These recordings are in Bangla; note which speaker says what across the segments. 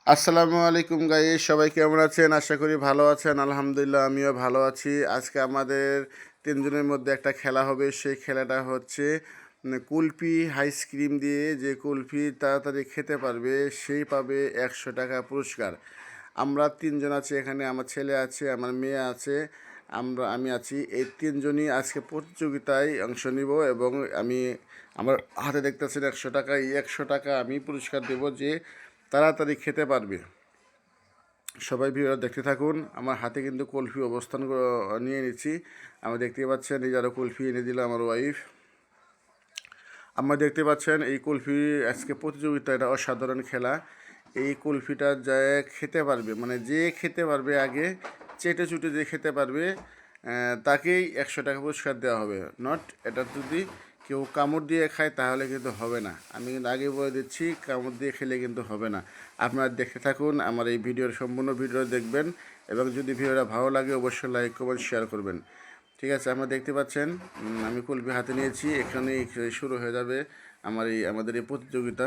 Speaker 1: আসসালামু আলাইকুম গাইস, সবাই কেমন আছেন? আশা করি ভালো আছেন। আলহামদুলিল্লাহ আমিও ভালো আছি। আজকে আমাদের তিনজনের মধ্যে একটা খেলা হবে। সেই খেলাটা হচ্ছে কুলফি আইসক্রিম দিয়ে যে কুলফি তাড়াতাড়ি খেতে পারবে সেই পাবে 100 টাকা পুরস্কার। আমরা তিনজন আছি এখানে, আমার ছেলে আছে, আমার মেয়ে আছে, আমি আছি। এই তিনজনই আজকে প্রতিযোগিতায় অংশ নিব এবং আমি আমার হাতে দেখতেছেন 100 টাকা। এই 100 টাকা আমি পুরস্কার দেব যে তাড়াতাড়ি খেতে পারবে। সবাই ভিডিওটা দেখতে থাকুন। আমার হাতে কিন্তু কুলফি অবস্থান নিয়ে নিচ্ছি। আমরা দেখতে পাচ্ছেন এই যারা কুলফি এনে দিল আমার ওয়াইফ। আমরা দেখতে পাচ্ছেন এই কুলফি আজকে প্রতিযোগিতা, এটা অসাধারণ খেলা। এই কুলফিটা যা খেতে পারবে, মানে যে খেতে পারবে আগে চেটে চুটে যে খেতে পারবে তাকেই 100 টাকা পুরস্কার দেওয়া হবে। নট এটা যদি কেউ কামড় দিয়ে খায় তাহলে কিন্তু হবে না। আমি কিন্তু আগে বলে দিচ্ছি, কামড় দিয়ে খেলে কিন্তু হবে না। আপনারা দেখতে থাকুন, আমার এই ভিডিওর সম্পূর্ণ ভিডিও দেখবেন এবং যদি ভিডিওটা ভালো লাগে অবশ্যই লাইক কমেন্ট শেয়ার করবেন। ঠিক আছে, আপনারা দেখতে পাচ্ছেন আমি কুলফি হাতে নিয়েছি। এখানেই শুরু হয়ে যাবে আমাদের এই প্রতিযোগিতা।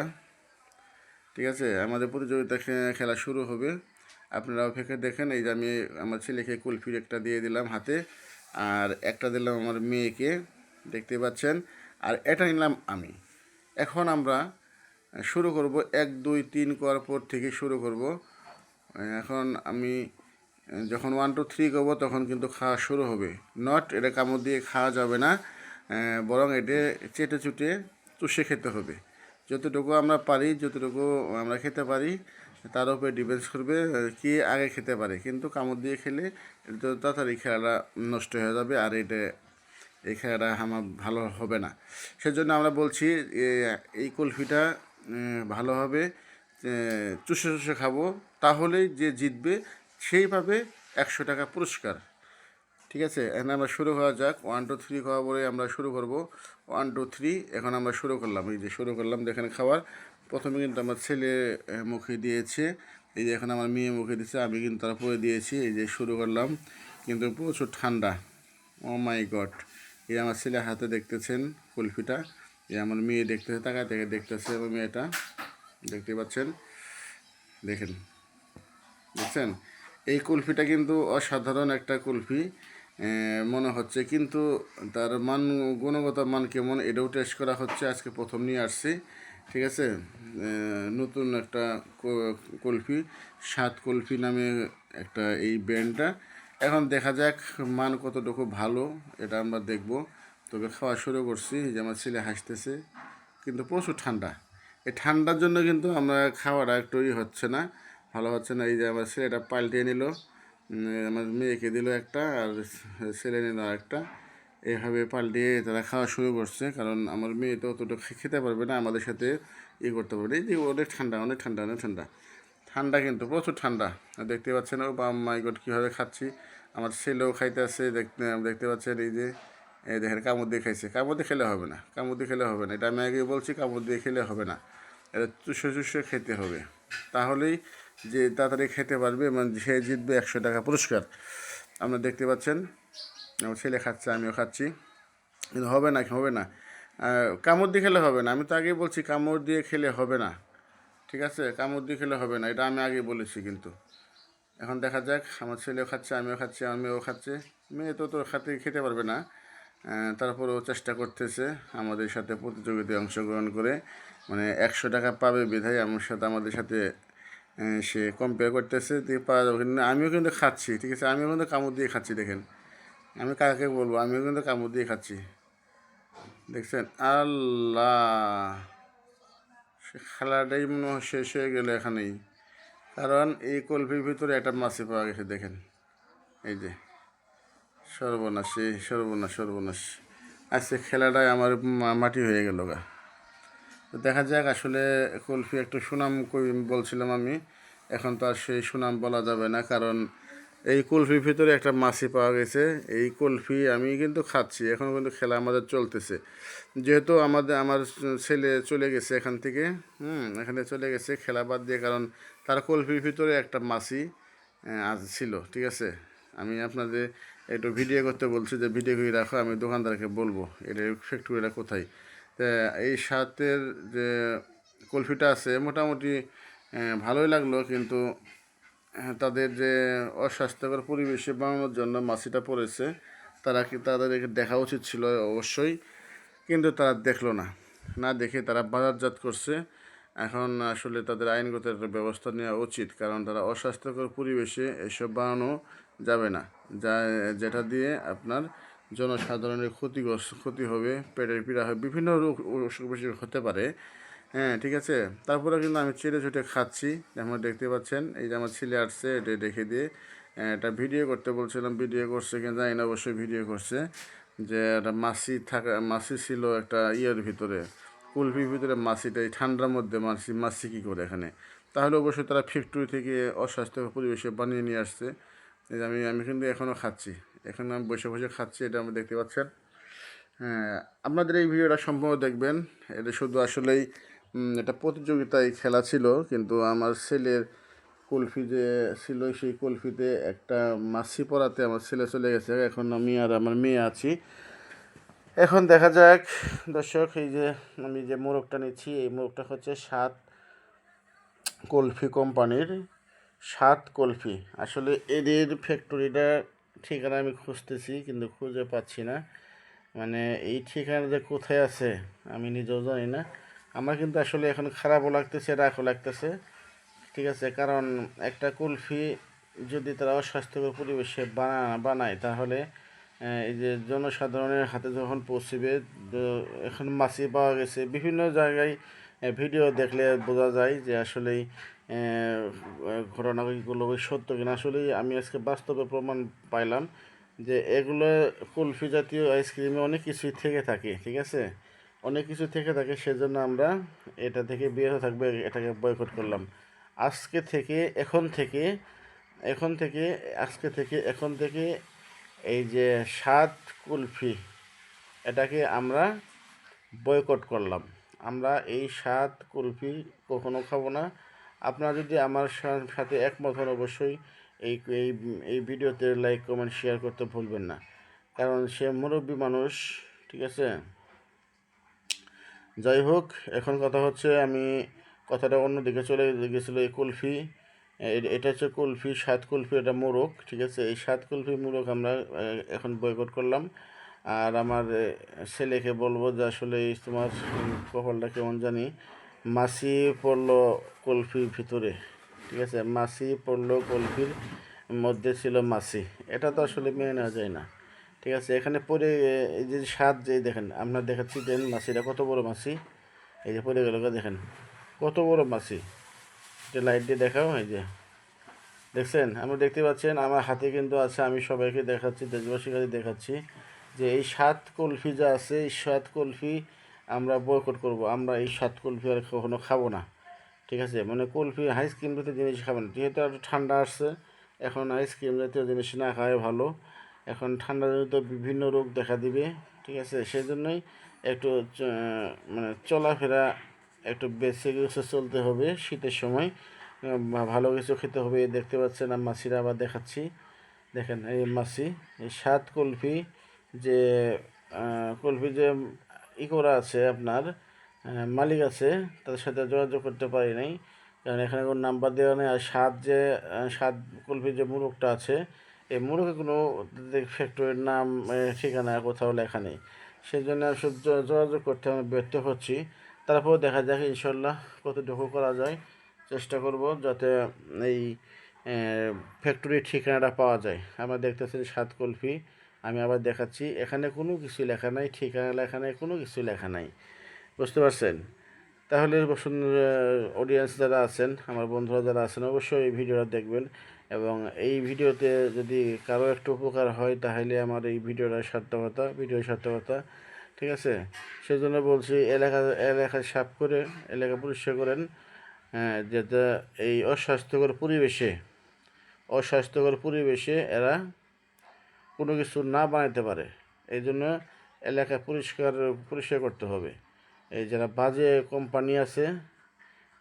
Speaker 1: ঠিক আছে, আমাদের প্রতিযোগিতা খেলা শুরু হবে। আপনারা অপেক্ষা দেখেন। এই যে আমি আমার ছেলেকে কুলফির একটা দিয়ে দিলাম হাতে, আর একটা দিলাম আমার মেয়েকে, দেখতে পাচ্ছেন, আর এটা নিলাম আমি। এখন আমরা শুরু করব, 1 2 3 করার পর থেকে শুরু করব। এখন আমি যখন 1 2 3 করবো তখন কিন্তু খাওয়া শুরু হবে। নট এটা কামড় দিয়ে খাওয়া যাবে না, বরং এটা চেটে চুটে চুষে খেতে হবে। যতটুকু আমরা পারি, যতটুকু আমরা খেতে পারি তার উপরে ডিপেন্ডস করবে কি আগে খেতে পারে। কিন্তু কামড় দিয়ে খেলে এটা তাড়াতাড়ি খেলাটা নষ্ট হয়ে যাবে, আর এই খেলাটা আমার ভালো হবে না। সেজন্য আমরা বলছি এই কুলফিটা ভালোভাবে চুষে চুষে খাবো, তাহলেই যে জিতবে সেই পাবে 100 টাকা পুরস্কার। ঠিক আছে, এখন আমরা শুরু করা যাক। 1 2 3 খাওয়া বলে আমরা শুরু করব। 1 2 3 এখন আমরা শুরু করলাম। এই যে শুরু করলাম, দেখেন খাবার প্রথমে কিন্তু আমার ছেলে মুখে দিয়েছে, এই যে এখন আমার মেয়ে মুখে দিয়েছে, আমি কিন্তু তারপরে দিয়েছি। এই যে শুরু করলাম, কিন্তু প্রচুর ঠান্ডা। ও মাই গড! এই আমার ছেলে হাতে দেখতেছেন কুলফিটা, এই আমার মেয়ে দেখতেছে, তাকায় থেকে দেখতেছে আমার মেয়েটা, দেখতে পাচ্ছেন, দেখেন, দেখছেন। এই কুলফিটা কিন্তু অসাধারণ একটা কুলফি মনে হচ্ছে, কিন্তু তার গুণগত মান কেমন এটাও টেস্ট করা হচ্ছে। আজকে প্রথম নিয়ে আসছি। ঠিক আছে, নতুন একটা কুলফি, স্বাদ কুলফি নামে একটা এই ব্র্যান্ডটা। এখন দেখা যাক মান কতটুকু ভালো, এটা আমরা দেখব। তবে খাওয়া শুরু করছি, যে আমার ছেলে হাসতেছে, কিন্তু প্রচুর ঠান্ডা। এই ঠান্ডার জন্য কিন্তু আমরা খাওয়াটা একটু হচ্ছে না, ভালো হচ্ছে না। এই যে আমার ছেলেটা পাল্টিয়ে নিল, আমার মেয়েকে দিল একটা, আর ছেলে নিল একটা। এইভাবে পাল্টিয়ে তারা খাওয়া শুরু করছে, কারণ আমার মেয়ে তো অতটা খেতে পারবে না, আমাদের সাথে করতে পারবে না। এই যে অনেক ঠান্ডা, অনেক ঠান্ডা, অনেক ঠান্ডা, ঠান্ডা কিন্তু প্রচুর ঠান্ডা। দেখতে পাচ্ছেন ও বা মাই গড কীভাবে খাচ্ছি। আমার ছেলেও খাইতে আসছে, দেখতে পাচ্ছেন। এই দেখেন কামড় দিয়ে খাইছে। কামড় দিয়ে খেলে হবে না, কামড় দিয়ে খেলে হবে না, এটা আমি আগে বলছি, কামড় দিয়ে খেলে হবে না, এটা চুষে চুষে খেতে হবে। তাহলেই যে তাড়াতাড়ি খেতে পারবে, মানে সে জিতবে 100 টাকা পুরস্কার। আপনারা দেখতে পাচ্ছেন আমার ছেলে খাচ্ছে, আমিও খাচ্ছি, কিন্তু হবে না, হবে না, কামড় দিয়ে খেলে হবে না। আমি তো আগেই বলছি কামড় দিয়ে খেলে হবে না। ঠিক আছে, কামড় দিয়ে খেলে হবে না, এটা আমি আগে বলেছি। কিন্তু এখন দেখা যাক, আমার ছেলেও খাচ্ছে, আমিও খাচ্ছি, আমার মেয়েও খাচ্ছে। মেয়ে তো খেতে পারবে না, তারপরেও চেষ্টা করতেছে আমাদের সাথে প্রতিযোগিতায় অংশগ্রহণ করে, মানে 100 টাকা পাবে বিধায় আমাদের সাথে সে কম্পেয়ার করতেছে যে পাওয়া যাবে। কিন্তু আমিও কিন্তু খাচ্ছি, ঠিক আছে, আমিও কিন্তু কামড় দিয়ে খাচ্ছি। দেখেন, আমি কাকে বলবো, আমিও কিন্তু কামড় দিয়ে খাচ্ছি, দেখছেন। আল্লাহ, সে খেলাটাই মনে হয় শেষ হয়ে গেল এখানেই, কারণ এই কলফির ভিতরে একটা মাছি পাওয়া গেছে। দেখেন, এই যে সর্বনাশ, এই সর্বনাশ, সর্বনাশ। আজকে খেলাটাই আমার মাটি হয়ে গেল গা। তো দেখা যাক, আসলে কুলফি একটু সুনাম বলছিলাম আমি, এখন তো আর সেই সুনাম বলা যাবে না, কারণ এই কুলফির ভিতরে একটা মাছি পাওয়া গেছে। এই কুলফি আমি কিন্তু খাচ্ছি, এখন কিন্তু খেলা আমাদের চলতেছে। যেহেতু আমার ছেলে চলে গেছে এখান থেকে, এখানে চলে গেছে খেলা বাদ দিয়ে, কারণ তার কুলফির ভিতরে একটা মাছি আজ ছিল। ঠিক আছে, আমি আপনাদের একটু ভিডিও করতে বলছি, যে ভিডিও করে রাখো, আমি দোকানদারকে বলবো এটা ফ্যাক্টরিটা কোথায়। তা এই সাতের যে কুলফিটা আছে মোটামুটি ভালোই লাগলো, কিন্তু তাদের যে অস্বাস্থ্যকর পরিবেশে বানানোর জন্য মাছিটা পড়েছে, তাদের দেখা উচিত ছিল অবশ্যই, কিন্তু তারা দেখলো না। না দেখে তারা বাজারজাত করছে। এখন আসলে তাদের আইনগত একটা ব্যবস্থা নেওয়া উচিত, কারণ তারা অস্বাস্থ্যকর পরিবেশে এসব বানানো যাবে না, যেটা দিয়ে আপনার জনসাধারণের ক্ষতি হবে, পেটের পীড়া হবে, বিভিন্ন রোগ অসুখ বিসুখ হতে পারে। হ্যাঁ, ঠিক আছে। তারপরে কিন্তু আমি চেটে চুটে খাচ্ছি, যেমন দেখতে পাচ্ছেন। এই যে আমার ছেলে আসছে, এটা রেখে দিয়ে এটা ভিডিও করতে বলছিলাম, ভিডিও করছে কিনা জানি না, অবশ্যই ভিডিও করছে। যে একটা মাছি ছিল একটা ইয়ের ভিতরে, কুলফির ভিতরে মাছিটা, এই ঠান্ডার মধ্যে মাছি কী করে এখানে? তাহলে অবশ্যই তারা ফ্যাক্টরি থেকে অস্বাস্থ্যকর পরিবেশে বানিয়ে নিয়ে আসছে। এই যে আমি কিন্তু এখনও খাচ্ছি, এখন আমি বসে বসে খাচ্ছি, এটা আমি দেখতে পাচ্ছেন। হ্যাঁ, আপনাদের এই ভিডিওটা সম্পূর্ণ দেখবেন। এটা শুধু আসলেই এটা প্রতিযোগিতায় খেলা ছিল, কিন্তু আমার ছেলের কুলফি যে ছিল, সেই কুলফিতে একটা মাছি পড়াতে আমার ছেলে চলে গেছে। এখন আমি আর আমার মেয়ে আছি। এখন দেখা যাক দর্শক, এই যে আমি যে মোরগটা নিচ্ছি, এই মোরগটা হচ্ছে স্বাদ কুলফি কোম্পানির। স্বাদ কুলফি, আসলে এদের ফ্যাক্টরিটা ঠিকানা আমি খুঁজতেছি, কিন্তু খুঁজে পাচ্ছি না। মানে এই ঠিকানা যে কোথায় আছে আমি নিজেও জানি না। আমার কিন্তু আসলে এখন খারাপও লাগতেছে, রাগও লাগতেছে, ঠিক আছে। কারণ একটা কুলফি যদি তারা অস্বাস্থ্যকর পরিবেশে বানায়, তাহলে এই যে জনসাধারণের হাতে যখন পৌঁছবে, এখন মাছি পাওয়া গেছে বিভিন্ন জায়গায়। ভিডিও দেখলে বোঝা যায় যে আসলেই ঘটনাগুলো সত্য কিনা। আসলেই আমি আজকে বাস্তবে প্রমাণ পাইলাম যে এগুলো কুলফি জাতীয় আইসক্রিমে অনেক কিছুই থেকে থাকে, ঠিক আছে। অনেক কিছু থেকে থাকে, সেজন্য আমরা এটা থেকে বিরত থাকবে, এটাকে বয়কট করলাম। আজকে থেকে এখন থেকে এখন থেকে আজকে থেকে এখন থেকে এই যে স্বাদ কুলফি, এটাকে আমরা বয়কট করলাম। আমরা এই স্বাদ কুলফি কখনো খাবো না। আপনারা যদি আমার সাথে একমত হন, অবশ্যই এই এই এই ভিডিওতে লাইক কমেন্ট শেয়ার করতে ভুলবেন না, কারণ সে মুরব্বী মানুষ, ঠিক আছে। যাই হোক, এখন কথা হচ্ছে, আমি কথাটা অন্যদিকে চলে গেছিলো। এই কুলফি, এটা হচ্ছে কুলফি, স্বাদ কুলফি, এটা মোরগ, ঠিক আছে। এই স্বাদ কুলফি মোরগ আমরা এখন বয়কট করলাম। আর আমার ছেলেকে বলবো যে আসলে এই তোমার কপালটা কেমন জানি, মাছি পড়লো কুলফির ভিতরে, ঠিক আছে। মাছি পড়লো কুলফির মধ্যে ছিল মাছি, এটা তো আসলে মেনে নেওয়া যায় না, ঠিক আছে। এখানে পরে এই যে স্বাদ, যে দেখেন আপনার দেখাচ্ছি, দেন মাছিটা কত বড় মাছি, এই যে পড়ে গেল, দেখেন কত বড় মাছি। এটা লাইট দিয়ে দেখাও, এই যে দেখছেন, আমরা দেখতে পাচ্ছেন আমার হাতে কিন্তু আছে, আমি সবাইকে দেখাচ্ছি, দেশবাসীর কাছে দেখাচ্ছি যে এই স্বাদ কুলফি যা আছে, এই স্বাদ কুলফি আমরা বয়কট করব। আমরা এই স্বাদ কুলফি আর কখনো খাবো না, ঠিক আছে। মানে কুলফি আইসক্রিম জাতীয় জিনিস খাবেন, যেহেতু একটু ঠান্ডা আসছে, এখন আইসক্রিম জাতীয় জিনিস না খাওয়াই ভালো। এখন ঠান্ডাজনিত বিভিন্ন রোগ দেখা দিবে, ঠিক আছে। সেই জন্যই একটু মানে চলাফেরা একটু বেছে বেছে চলতে হবে শীতের সময়, ভালো কিছু খেতে হবে। দেখতে পাচ্ছেন আমি মাছিরা আবার দেখাচ্ছি, দেখেন এই মাছি, এই স্বাদ কুলফি যে কুলফি যে করা আছে, আপনার মালিক আছে, তাদের সাথে যোগাযোগ করতে পারি নাই, কারণ এখানে কোনো নাম্বার দেওয়া নেই। আর স্বাদ কুলফির যে মুরগটা আছে, এই মুরগে কোনো ফ্যাক্টরির নাম ঠিকানা কোথাও লেখা নেই, সেই জন্য যোগাযোগ করতে আমি ব্যর্থ হচ্ছি। তারপরেও দেখা যাক ইনশাল্লাহ কতটুকু করা যায়, চেষ্টা করব যাতে এই ফ্যাক্টরির ঠিকানাটা পাওয়া যায়। আমরা দেখতেছি স্বাদ কুলফি, আমি আবার দেখাচ্ছি, এখানে কোনো কিছু লেখা নাই, ঠিকানা লেখা নাই, কোনো কিছু লেখা নাই, বুঝতে পারছেন। তাহলে অডিয়েন্স যারা আছেন, আমার বন্ধুরা যারা আছেন, অবশ্যই এই ভিডিওটা দেখবেন, এবং এই ভিডিওতে যদি কারো একটু উপকার হয়, তাহলে আমার এই ভিডিওর সার্থকতা, ঠিক আছে। সেজন্য বলছি, এলাকা সাফ করে, এলাকা পরিষ্কার করেন, যাতে এই অস্বাস্থ্যকর পরিবেশে এরা কোনো কিছু না বানাইতে পারে। এই জন্য এলাকা পরিষ্কার করতে হবে। এই যারা বাজে কোম্পানি আছে,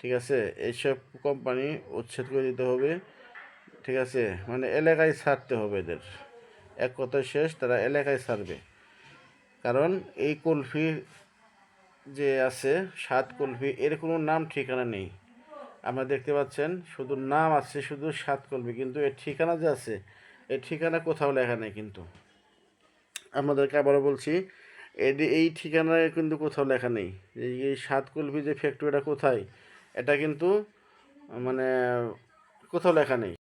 Speaker 1: ঠিক আছে, এইসব কোম্পানি উচ্ছেদ করে দিতে হবে, ঠিক আছে। মানে এলাকায় ছাড়তে হবে এদের, এক কথায় শেষ, তারা এলাকায় ছাড়বে। কারণ এই কুলফি যে আছে, স্বাদ কুলফি, এর কোনো নাম ঠিকানা নেই। আপনারা দেখতে পাচ্ছেন শুধু নাম আছে, শুধু সাতকলবি, কিন্তু এর ঠিকানা যে আছে, এর ঠিকানা কোথাও লেখা নেই। কিন্তু আপনাদেরকে আবারও বলছি, এই ঠিকানায় কিন্তু কোথাও লেখা নেই। এই সাতকলবি যে ফ্যাক্টরিটা কোথায়, এটা কিন্তু মানে কোথাও লেখা নেই।